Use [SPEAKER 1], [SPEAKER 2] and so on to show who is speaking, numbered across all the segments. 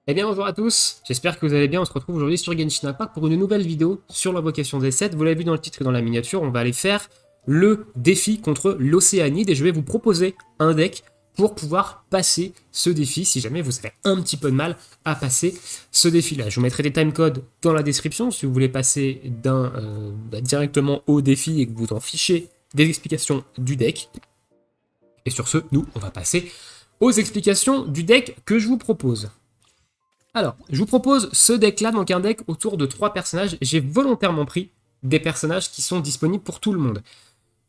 [SPEAKER 1] Eh bien bonjour à tous, j'espère que vous allez bien, on se retrouve aujourd'hui sur Genshin Impact pour une nouvelle vidéo sur l'invocation des 7. Vous l'avez vu dans le titre et dans la miniature, on va aller faire le défi contre l'Océanide et je vais vous proposer un deck pour pouvoir passer ce défi si jamais vous avez un petit peu de mal à passer ce défi-là. Je vous mettrai des timecodes dans la description si vous voulez passer directement au défi et que vous en fichez des explications du deck. Et sur ce, nous, on va passer aux explications du deck que je vous propose. Alors, je vous propose ce deck-là, donc un deck autour de 3 personnages. J'ai volontairement pris des personnages qui sont disponibles pour tout le monde.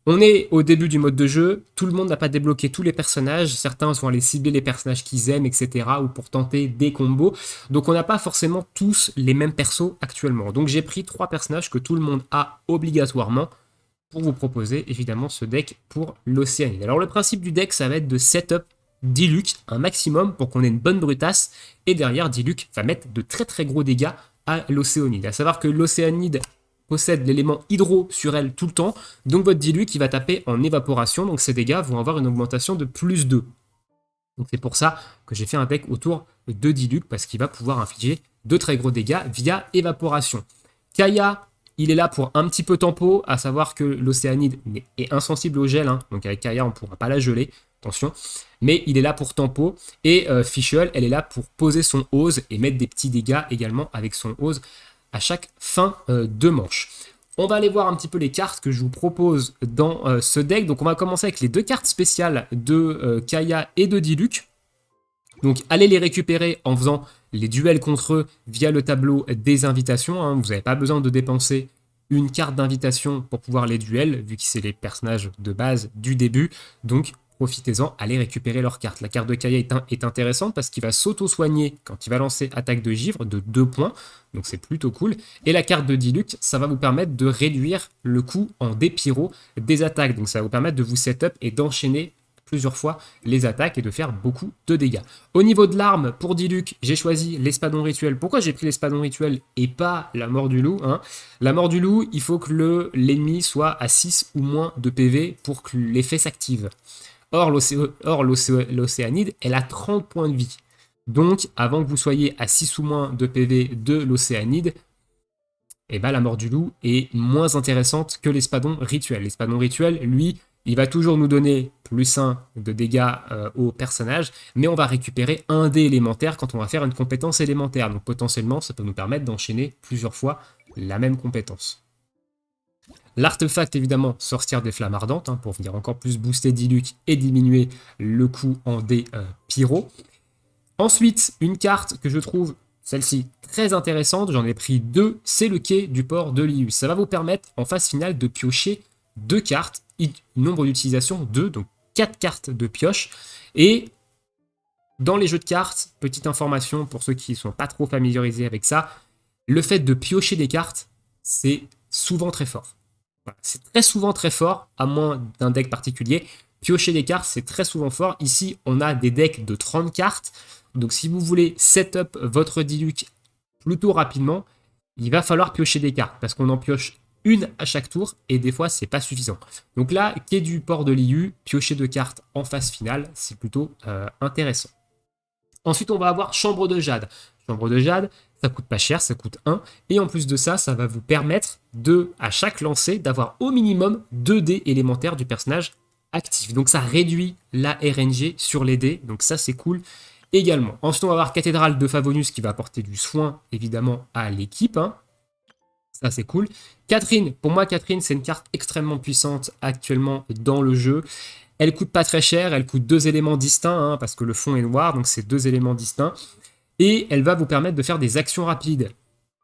[SPEAKER 1] On est au début du mode de jeu, tout le monde n'a pas débloqué tous les personnages, certains vont aller cibler les personnages qu'ils aiment, etc. ou pour tenter des combos. Donc on n'a pas forcément tous les mêmes persos actuellement. Donc j'ai pris 3 personnages que tout le monde a obligatoirement pour vous proposer évidemment ce deck pour l'Océanide. Alors le principe du deck, ça va être de setup Diluc un maximum pour qu'on ait une bonne brutasse, et derrière Diluc va mettre de très très gros dégâts à l'Océanide. À savoir que l'Océanide possède l'élément hydro sur elle tout le temps, donc votre Diluc il va taper en évaporation, donc ces dégâts vont avoir une augmentation de plus 2. Donc c'est pour ça que j'ai fait un deck autour de Diluc, parce qu'il va pouvoir infliger de très gros dégâts via évaporation. Kaya, il est là pour un petit peu tempo, à savoir que l'Océanide est insensible au gel, hein, donc avec Kaya on ne pourra pas la geler, attention, mais il est là pour tempo, et Fischl, elle est là pour poser son Ose et mettre des petits dégâts également avec son Ose à chaque fin de manche. On va aller voir un petit peu les cartes que je vous propose dans ce deck. Donc on va commencer avec les 2 cartes spéciales de Kaya et de Diluc. Donc allez les récupérer en faisant les duels contre eux via le tableau des invitations, hein. Vous n'avez pas besoin de dépenser une carte d'invitation pour pouvoir les duels, vu que c'est les personnages de base du début. Donc profitez-en, allez récupérer leur carte. La carte de Kaya est intéressante parce qu'il va s'auto-soigner quand il va lancer attaque de givre de 2 points, donc c'est plutôt cool. Et la carte de Diluc, ça va vous permettre de réduire le coût en dépyro des attaques, donc ça va vous permettre de vous setup et d'enchaîner plusieurs fois les attaques et de faire beaucoup de dégâts. Au niveau de l'arme, pour Diluc, j'ai choisi l'espadon rituel. Pourquoi j'ai pris l'espadon rituel et pas la mort du loup, hein? La mort du loup, il faut que l'ennemi soit à 6 ou moins de PV pour que l'effet s'active. Or, l'Océanide, elle a 30 points de vie. Donc, avant que vous soyez à 6 ou moins de PV de l'Océanide, eh ben, la mort du loup est moins intéressante que l'espadon rituel. L'espadon rituel, lui, il va toujours nous donner plus 1 de dégâts au personnage, mais on va récupérer un dé élémentaire quand on va faire une compétence élémentaire. Donc potentiellement, ça peut nous permettre d'enchaîner plusieurs fois la même compétence. L'artefact, évidemment, sortir des flammes ardentes, hein, pour venir encore plus booster Diluc et diminuer le coût en dés pyro. Ensuite, une carte que je trouve, celle-ci, très intéressante, j'en ai pris 2, c'est le quai du port de Lius. Ça va vous permettre, en phase finale, de piocher 2 cartes, nombre d'utilisation 2, donc 4 cartes de pioche. Et dans les jeux de cartes, petite information pour ceux qui ne sont pas trop familiarisés avec ça, le fait de piocher des cartes, c'est souvent très fort. Voilà, c'est très souvent très fort, à moins d'un deck particulier. Piocher des cartes, c'est très souvent fort. Ici, on a des decks de 30 cartes. Donc si vous voulez setup votre Diluc plutôt rapidement, il va falloir piocher des cartes, parce qu'on en pioche une à chaque tour, et des fois, c'est pas suffisant. Donc là, quai du port de Liu, piocher 2 cartes en phase finale, c'est plutôt intéressant. Ensuite, on va avoir Chambre de Jade. Chambre de Jade, ça coûte pas cher, ça coûte 1. Et en plus de ça, ça va vous permettre à chaque lancer, d'avoir au minimum 2 dés élémentaires du personnage actif. Donc ça réduit la RNG sur les dés, donc ça c'est cool également. Ensuite, on va avoir Cathédrale de Favonius qui va apporter du soin évidemment à l'équipe, hein. Ça c'est cool. Catherine, pour moi Catherine c'est une carte extrêmement puissante actuellement dans le jeu. Elle coûte pas très cher, elle coûte 2 éléments distincts, hein, parce que le fond est noir, donc c'est 2 éléments distincts. Et elle va vous permettre de faire des actions rapides.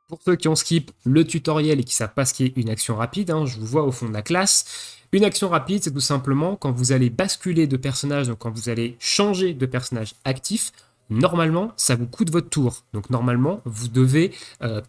[SPEAKER 1] Pour ceux qui ont skip le tutoriel et qui ne savent pas ce qu'est une action rapide, hein, je vous vois au fond de la classe. Une action rapide, c'est tout simplement quand vous allez basculer de personnage, donc quand vous allez changer de personnage actif, normalement, ça vous coûte votre tour. Donc normalement, vous devez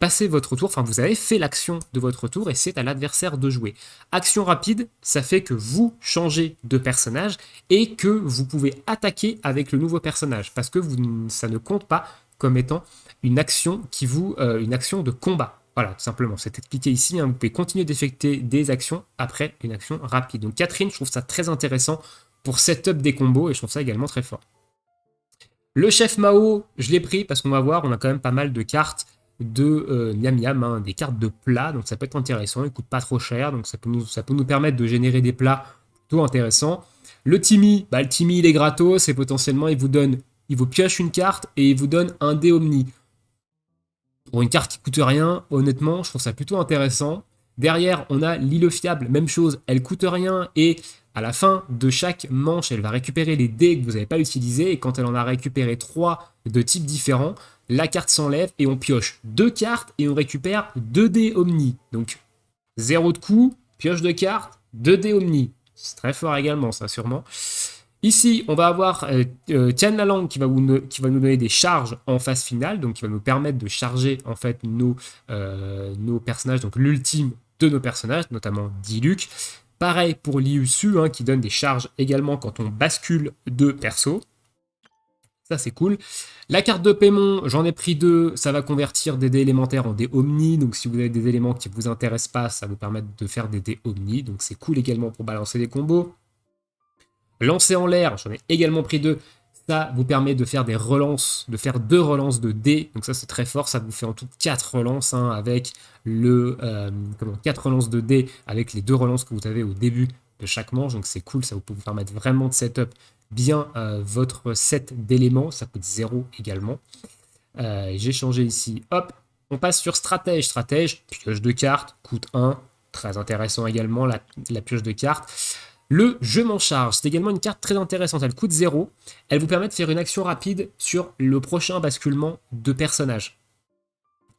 [SPEAKER 1] passer votre tour, enfin vous avez fait l'action de votre tour et c'est à l'adversaire de jouer. Action rapide, ça fait que vous changez de personnage et que vous pouvez attaquer avec le nouveau personnage, parce que ça ne compte pas comme étant une action une action de combat. Voilà, tout simplement, c'est expliqué ici, hein, vous pouvez continuer d'effectuer des actions après une action rapide. Donc Catherine, je trouve ça très intéressant pour setup des combos et je trouve ça également très fort. Le chef Mao, je l'ai pris parce qu'on va voir, on a quand même pas mal de cartes de Miam Miam, hein, des cartes de plats, donc ça peut être intéressant, il coûte pas trop cher, donc ça peut nous permettre de générer des plats plutôt intéressants. Le Timmy, bah, le Timmy il est gratos et potentiellement il vous pioche une carte et il vous donne un dé Omni. Pour une carte qui coûte rien, honnêtement, je trouve ça plutôt intéressant. Derrière, on a l'île fiable, même chose, elle coûte rien et à la fin de chaque manche, elle va récupérer les dés que vous n'avez pas utilisés et quand elle en a récupéré 3 de types différents, la carte s'enlève et on pioche 2 cartes et on récupère 2 dés Omni. Donc 0 de coût, pioche de cartes, 2 dés Omni. C'est très fort également ça sûrement. Ici, on va avoir Tian Lalang qui va nous donner des charges en phase finale, donc qui va nous permettre de charger en fait nos personnages, donc l'ultime de nos personnages, notamment Diluc. Pareil pour Liu Su, hein, qui donne des charges également quand on bascule de perso. Ça, c'est cool. La carte de Paimon, j'en ai pris 2. Ça va convertir des dés élémentaires en dés Omni. Donc, si vous avez des éléments qui ne vous intéressent pas, ça vous permet de faire des dés Omni. Donc, c'est cool également pour balancer des combos. Lancer en l'air, j'en ai également pris 2. Ça vous permet de faire des relances, de faire 2 relances de dés. Donc ça c'est très fort, ça vous fait en tout 4 relances hein, avec 4 relances de dés avec les 2 relances que vous avez au début de chaque manche. Donc c'est cool, ça vous peut vous permettre vraiment de setup bien votre set d'éléments. Ça coûte 0 également. J'ai changé ici, hop, on passe sur stratège. Stratège, pioche de cartes, coûte 1. Très intéressant également la pioche de cartes. Le je m'en charge, c'est également une carte très intéressante, elle coûte 0, elle vous permet de faire une action rapide sur le prochain basculement de personnage.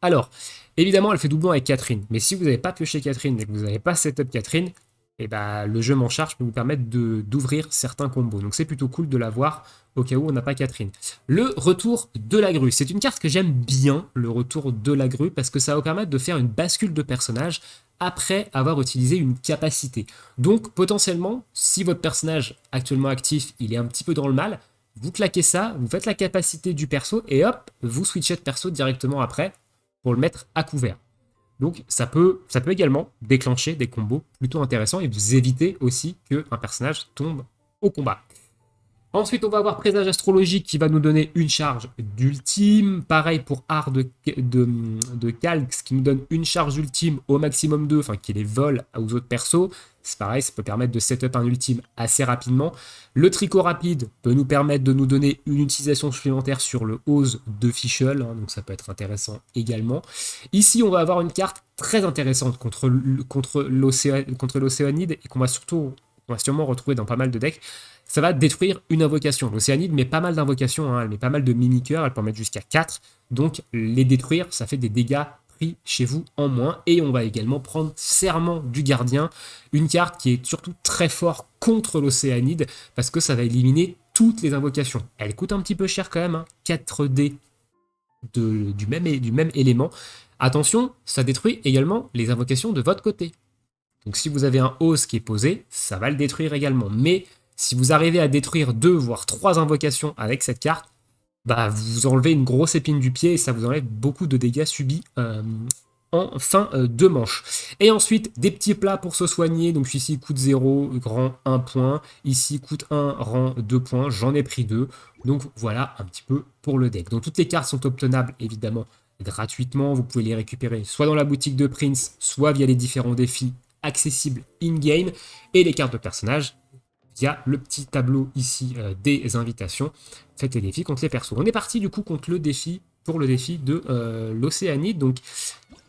[SPEAKER 1] Alors, évidemment elle fait doublon avec Catherine, mais si vous n'avez pas pioché Catherine et que vous n'avez pas setup Catherine, et bah, le je m'en charge peut vous permettre d'ouvrir certains combos, donc c'est plutôt cool de l'avoir au cas où on n'a pas Catherine. Le retour de la grue, c'est une carte que j'aime bien, le retour de la grue, parce que ça va vous permettre de faire une bascule de personnage après avoir utilisé une capacité. Donc potentiellement, si votre personnage actuellement actif, il est un petit peu dans le mal, vous claquez ça, vous faites la capacité du perso et hop, vous switchez de perso directement après pour le mettre à couvert. Donc ça peut également déclencher des combos plutôt intéressants et vous éviter aussi qu'un personnage tombe au combat. Ensuite, on va avoir Présage astrologique qui va nous donner une charge d'ultime. Pareil pour Art de Calx qui nous donne une charge ultime au maximum 2, enfin qui les vole aux autres persos. C'est pareil, ça peut permettre de setup un ultime assez rapidement. Le tricot rapide peut nous permettre de nous donner une utilisation supplémentaire sur le Ose de Fischl, hein, donc ça peut être intéressant également. Ici, on va avoir une carte très intéressante contre l'Océanide et qu'on va sûrement retrouver dans pas mal de decks. Ça va détruire une invocation. L'Océanide met pas mal d'invocations, hein, elle met pas mal de mimiqueurs, elle peut en mettre jusqu'à 4. Donc les détruire, ça fait des dégâts pris chez vous en moins. Et on va également prendre Serment du Gardien, une carte qui est surtout très forte contre l'Océanide, parce que ça va éliminer toutes les invocations. Elle coûte un petit peu cher quand même, hein, 4 dés du même élément. Attention, ça détruit également les invocations de votre côté. Donc si vous avez un Ose qui est posé, ça va le détruire également. Mais si vous arrivez à détruire 2 voire 3 invocations avec cette carte, bah vous enlevez une grosse épine du pied et ça vous enlève beaucoup de dégâts subis en fin de manche. Et ensuite, des petits plats pour se soigner. Donc ici, coûte 0, rang 1 point. Ici, coûte 1, rang 2 points. J'en ai pris 2. Donc voilà un petit peu pour le deck. Donc toutes les cartes sont obtenables évidemment gratuitement. Vous pouvez les récupérer soit dans la boutique de Prince, soit via les différents défis accessibles in-game. Et les cartes de personnages via le petit tableau ici des invitations. Faites les défis contre les persos. On est parti du coup contre le défi pour le défi de l'Océanide. Donc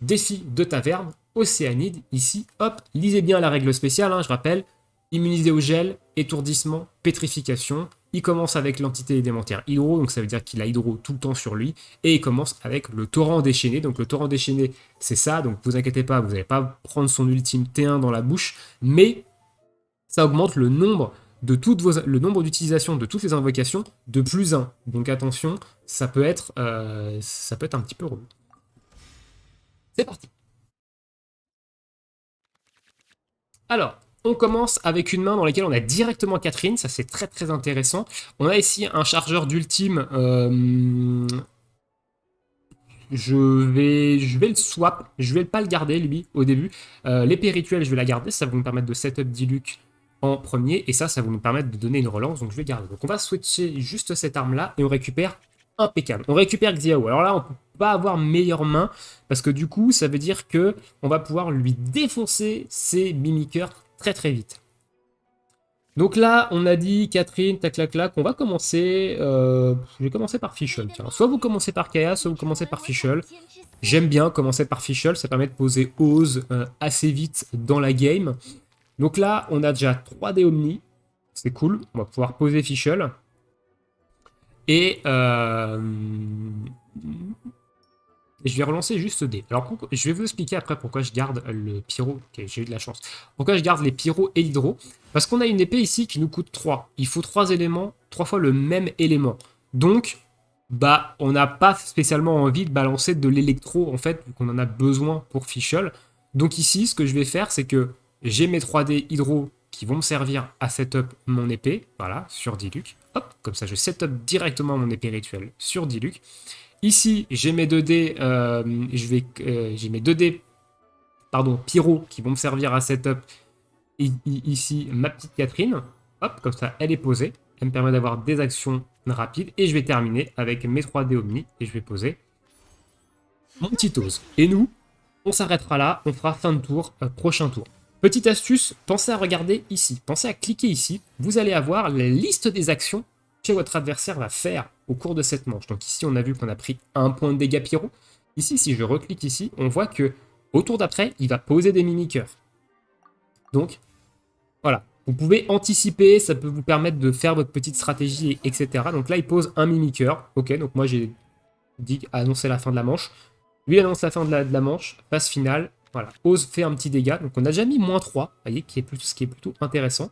[SPEAKER 1] défi de taverne, Océanide, ici, hop, lisez bien la règle spéciale, hein, je rappelle, immunisé au gel, étourdissement, pétrification. Il commence avec l'entité élémentaire hydro, donc ça veut dire qu'il a hydro tout le temps sur lui, et il commence avec le torrent déchaîné. Donc le torrent déchaîné, c'est ça, donc vous inquiétez pas, vous n'allez pas prendre son ultime T1 dans la bouche, mais ça augmente le nombre d'utilisations de toutes les invocations de plus 1. Donc attention, ça peut être un petit peu relou. C'est parti. Alors, on commence avec une main dans laquelle on a directement Catherine, ça c'est très très intéressant. On a ici un chargeur d'ultime. Je vais le swap, je vais pas le garder lui au début. L'épée rituelle, je vais la garder, ça va me permettre de setup Diluc en premier, et ça va nous permettre de donner une relance, donc je vais garder. Donc on va switcher juste cette arme-là, et on récupère impeccable. On récupère Xiao. Alors là, on peut pas avoir meilleure main, parce que du coup, ça veut dire que on va pouvoir lui défoncer ses mimiqueurs très très vite. Donc là, on a dit Catherine, tac clac clac, on va commencer. Je vais commencer par Fischl. Tiens, soit vous commencez par Kaya, soit vous commencez par Fischl. J'aime bien commencer par Fischl, ça permet de poser Oz assez vite dans la game. Donc là, on a déjà 3D Omni, c'est cool, on va pouvoir poser Fischl. Et je vais relancer juste D. Alors, je vais vous expliquer après pourquoi je garde le pyro. Ok, j'ai eu de la chance. Pourquoi je garde les pyros et l'hydro. Parce qu'on a une épée ici qui nous coûte 3. Il faut 3 éléments, 3 fois le même élément. Donc, bah, on n'a pas spécialement envie de balancer de l'électro, en fait, vu qu'on en a besoin pour Fischl. Donc ici, ce que je vais faire, c'est que j'ai mes 3D hydro qui vont me servir à setup mon épée. Voilà, sur Diluc. Hop, comme ça, je setup directement mon épée rituelle sur Diluc. Ici, j'ai mes 2D, j'ai mes 2D pardon, pyro qui vont me servir à setup. Ici, ma petite Catherine. Hop, comme ça, elle est posée. Elle me permet d'avoir des actions rapides. Et je vais terminer avec mes 3D Omni. Et je vais poser mon petit Oz. Et nous, on s'arrêtera là. On fera fin de tour, prochain tour. Petite astuce, pensez à regarder ici. Pensez à cliquer ici. Vous allez avoir la liste des actions que votre adversaire va faire au cours de cette manche. Donc ici, on a vu qu'on a pris 1 point de dégâts pyro. Ici, si je reclique ici, on voit que au tour d'après, il va poser des mimiqueurs. Donc, voilà. Vous pouvez anticiper, ça peut vous permettre de faire votre petite stratégie, etc. Donc là, il pose un mimiqueur. Ok, donc moi, j'ai dit annoncer la fin de la manche. Lui annonce la fin de la manche. Phase finale. Voilà. Oz fait un petit dégât. Donc on a déjà mis -3, vous voyez, ce qui est plutôt intéressant.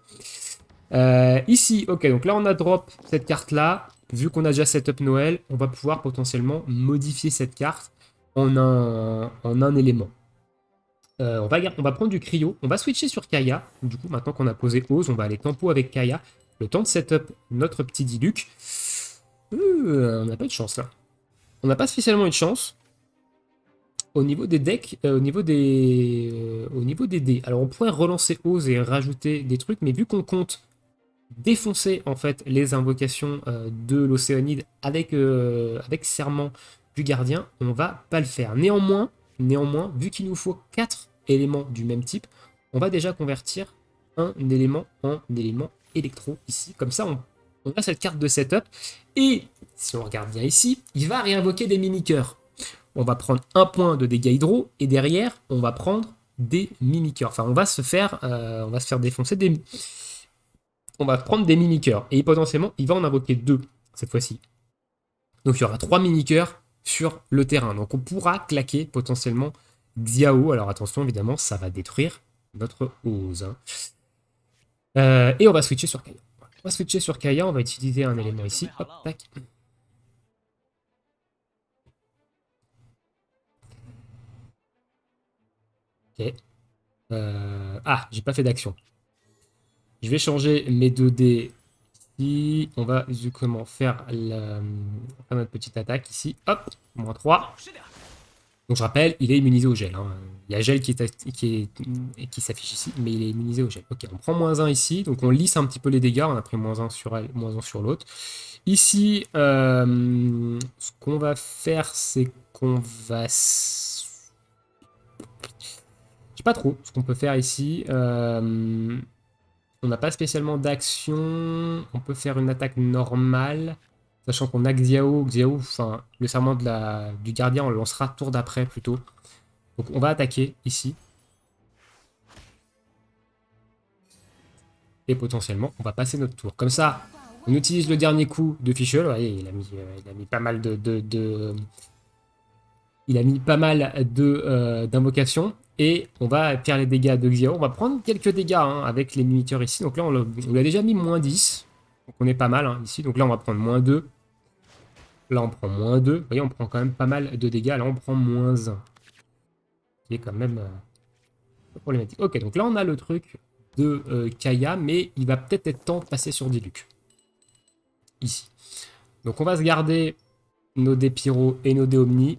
[SPEAKER 1] Ici, ok, donc là on a drop cette carte-là. Vu qu'on a déjà setup Noël, on va pouvoir potentiellement modifier cette carte en un élément. On va prendre du cryo, on va switcher sur Kaya. Du coup, maintenant qu'on a posé Oz, on va aller tempo avec Kaya. Le temps de setup notre petit Diluc. On n'a pas eu de chance là. On n'a pas spécialement eu de chance. Au niveau des decks, au niveau des dés. Alors on pourrait relancer Oz et rajouter des trucs, mais vu qu'on compte défoncer en fait les invocations de l'Océanide avec Serment du Gardien, on va pas le faire. Néanmoins, vu qu'il nous faut 4 éléments du même type, on va déjà convertir un élément en élément électro ici. Comme ça, on a cette carte de setup. Et si on regarde bien ici, il va réinvoquer des mimiqueurs. On va prendre 1 point de dégâts hydro et derrière, on va prendre des mimiqueurs. Enfin, on va se faire défoncer des... On va prendre des mimiqueurs. Et potentiellement, il va en invoquer 2 cette fois-ci. Donc il y aura 3 mimiqueurs sur le terrain. Donc on pourra claquer potentiellement Xiao. Alors attention, évidemment, ça va détruire notre Oz. Hein. Et on va switcher sur Kaya. On va switcher sur Kaya, on va utiliser un élément ici. Hop, tac. Ok. Ah, j'ai pas fait d'action. Je vais changer mes 2D ici. On va justement faire notre petite attaque ici. Hop, -3. Donc je rappelle, il est immunisé au gel. Hein. Il y a gel qui s'affiche ici, mais il est immunisé au gel. Ok, on prend -1 ici. Donc on lisse un petit peu les dégâts. On a pris -1 sur elle, -1 sur l'autre. Ici, ce qu'on va faire, c'est qu'on va... Je sais pas trop ce qu'on peut faire ici. On n'a pas spécialement d'action. On peut faire une attaque normale. Sachant qu'on a Xiao, enfin, le serment du gardien, on le lancera tour d'après plutôt. Donc on va attaquer ici. Et potentiellement, on va passer notre tour. Comme ça, on utilise le dernier coup de Fischl. Vous voyez, il a mis pas mal il a mis pas mal d'invocations. Et on va faire les dégâts de Xiao. On va prendre quelques dégâts hein, avec les mimiqueurs ici. Donc là, on l'a déjà mis -10. Donc on est pas mal hein, ici. Donc là, on va prendre -2. Là, on prend -2. Vous voyez, on prend quand même pas mal de dégâts. Là, on prend -1. Qui est quand même problématique. Ok, donc là, on a le truc de Kaya, mais il va peut-être être temps de passer sur Diluc. Ici. Donc on va se garder nos dés pyro et nos dés omni.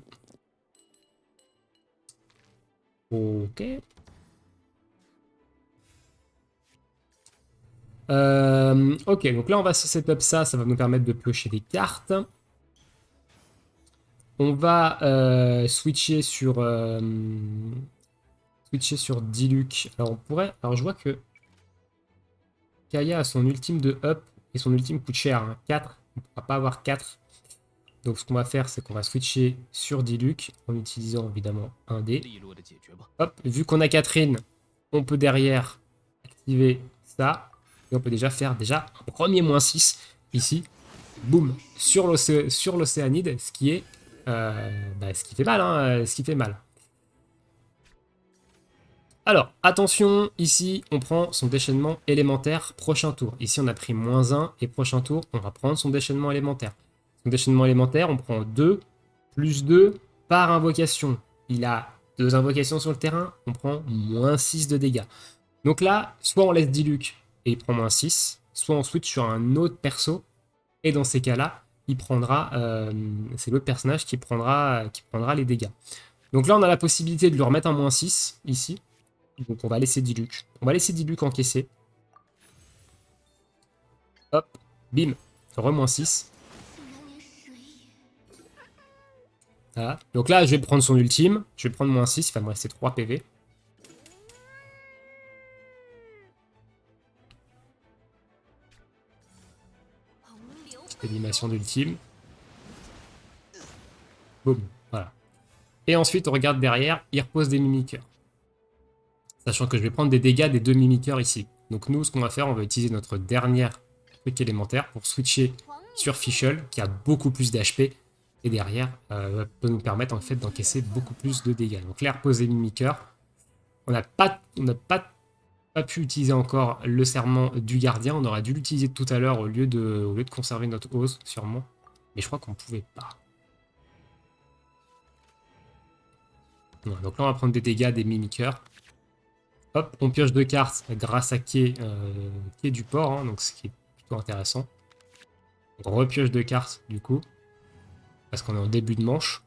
[SPEAKER 1] Ok. Ok, donc là on va se setup ça, ça va nous permettre de piocher des cartes. On va switcher sur Diluc. Alors on pourrait, alors je vois que Kaya a son ultime de up et son ultime coûte cher, hein, 4. On ne pourra pas avoir 4. Donc ce qu'on va faire, c'est qu'on va switcher sur Diluc en utilisant évidemment un dé. Hop, vu qu'on a Catherine, on peut derrière activer ça. Et on peut déjà faire un premier -6 ici. Boum, sur l'Océanide, ce qui est ce qui fait mal, hein, ce qui fait mal. Alors, attention, ici, on prend son déchaînement élémentaire prochain tour. Ici, on a pris -1 et prochain tour, on va prendre son déchaînement élémentaire. Son déchaînement élémentaire, on prend 2 plus 2 par invocation. Il a 2 invocations sur le terrain, on prend -6 de dégâts. Donc là, soit on laisse Diluc et il prend -6, soit on switch sur un autre perso, et dans ces cas-là, il prendra, c'est l'autre personnage qui prendra les dégâts. Donc là, on a la possibilité de lui remettre un -6 ici. Donc on va laisser Diluc. On va laisser Diluc encaisser. Hop, bim, re-6. Voilà. Donc là, je vais prendre son ultime. Je vais prendre -6, il va me rester 3 PV. Petite animation d'ultime. Boum, voilà. Et ensuite, on regarde derrière, il repose des mimiqueurs. Sachant que je vais prendre des dégâts des 2 mimiqueurs ici. Donc nous, ce qu'on va faire, on va utiliser notre dernier truc élémentaire pour switcher sur Fischl, qui a beaucoup plus d'HP. Et derrière, peut nous permettre en fait d'encaisser beaucoup plus de dégâts. Donc là, repose des mimiqueurs. On n'a pas pu utiliser encore le serment du gardien. On aurait dû l'utiliser tout à l'heure au lieu de conserver notre hausse, sûrement. Mais je crois qu'on ne pouvait pas. Voilà, donc là, on va prendre des dégâts des mimiqueurs. Hop, on pioche 2 cartes grâce à Quai du port, hein, donc ce qui est plutôt intéressant. On repioche 2 cartes du coup, parce qu'on est en début de manche.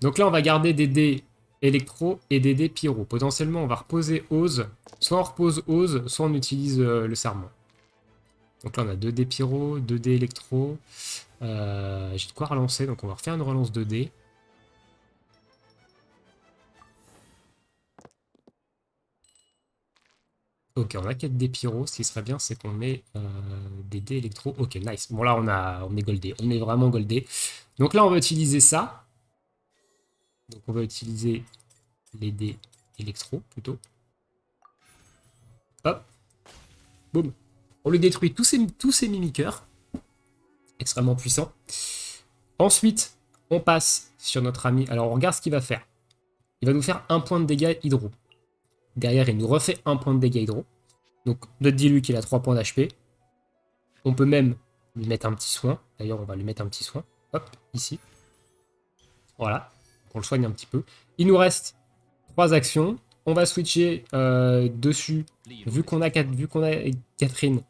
[SPEAKER 1] Donc là, on va garder des dés électro et des dés pyro. Potentiellement, on va reposer Ose. Soit on repose Ose, soit on utilise le serment. Donc là, on a 2 dés pyro, 2 dés électro. J'ai de quoi relancer, donc on va refaire une relance de dés. Ok, on a 4 dés pyro. Ce qui serait bien, c'est qu'on met des dés électro. Ok, nice. Bon, là, on est goldé. On est vraiment goldé. Donc là, on va utiliser ça. Donc on va utiliser les dés électro, plutôt. Hop. Boum. On lui détruit tous ces mimiqueurs. Extrêmement puissant. Ensuite, on passe sur notre ami. Alors, on regarde ce qu'il va faire. Il va nous faire 1 point de dégâts hydro. Derrière, il nous refait 1 point de dégâts hydro. Donc, notre Diluc, il a 3 points d'HP. On peut même lui mettre un petit soin. D'ailleurs, on va lui mettre un petit soin. Hop, ici. Voilà. On le soigne un petit peu. Il nous reste 3 actions. On va switcher dessus. Vu qu'on a Catherine,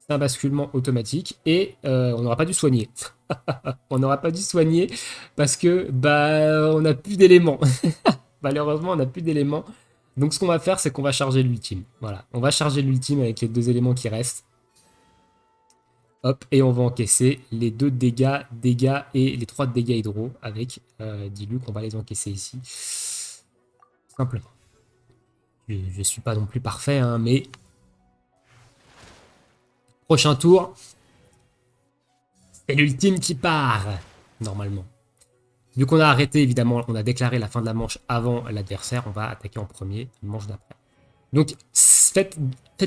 [SPEAKER 1] c'est un basculement automatique. Et on n'aura pas dû soigner. On n'aura pas dû soigner parce que on n'a plus d'éléments. Malheureusement, on n'a plus d'éléments. Donc ce qu'on va faire, c'est qu'on va charger l'ultime. Voilà, on va charger l'ultime avec les 2 éléments qui restent. Hop, et on va encaisser les 2 dégâts et les 3 dégâts hydro avec Diluc. On va les encaisser ici. Simplement. Je ne suis pas non plus parfait, hein, mais... Prochain tour, c'est l'ultime qui part, normalement. Vu qu'on a arrêté, évidemment, on a déclaré la fin de la manche avant l'adversaire, on va attaquer en premier, la manche d'après. Donc, faites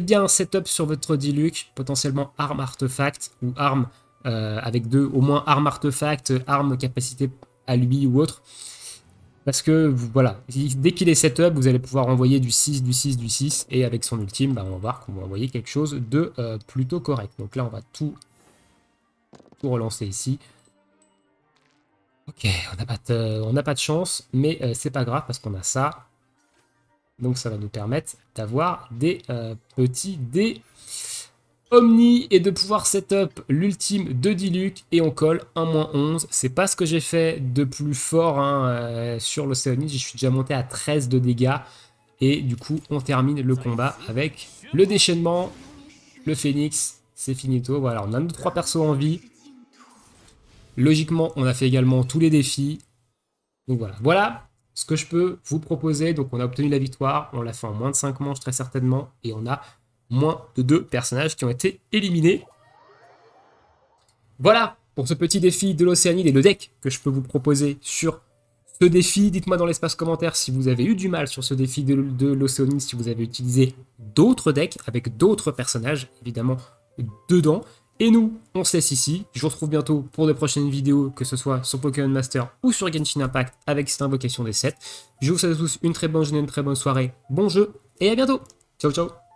[SPEAKER 1] bien un setup sur votre Diluc, potentiellement arme artefact, ou arme avec au moins arme artefact, arme capacité à lui ou autre. Parce que, voilà, dès qu'il est setup, vous allez pouvoir envoyer du 6, du 6, du 6, et avec son ultime, on va voir qu'on va envoyer quelque chose de plutôt correct. Donc là, on va tout relancer ici. Ok, on n'a pas de chance, mais c'est pas grave parce qu'on a ça. Donc ça va nous permettre d'avoir des petits dés Omni et de pouvoir setup l'ultime de Diluc et on colle un -11. C'est pas ce que j'ai fait de plus fort sur l'Océanie. Je suis déjà monté à 13 de dégâts. Et du coup, on termine le combat avec le déchaînement, le phénix, c'est finito. Voilà, on a nos 3 persos en vie. Logiquement, on a fait également tous les défis. Donc voilà, voilà ce que je peux vous proposer. Donc on a obtenu la victoire, on l'a fait en moins de 5 manches très certainement. Et on a moins de 2 personnages qui ont été éliminés. Voilà pour ce petit défi de l'Océanide et le deck que je peux vous proposer sur ce défi. Dites-moi dans l'espace commentaire si vous avez eu du mal sur ce défi de l'Océanide, si vous avez utilisé d'autres decks avec d'autres personnages, évidemment, dedans. Et nous, on se laisse ici. Je vous retrouve bientôt pour de prochaines vidéos, que ce soit sur Pokémon Master ou sur Genshin Impact avec cette invocation des 7. Je vous souhaite à tous une très bonne journée, une très bonne soirée, bon jeu et à bientôt. Ciao, ciao.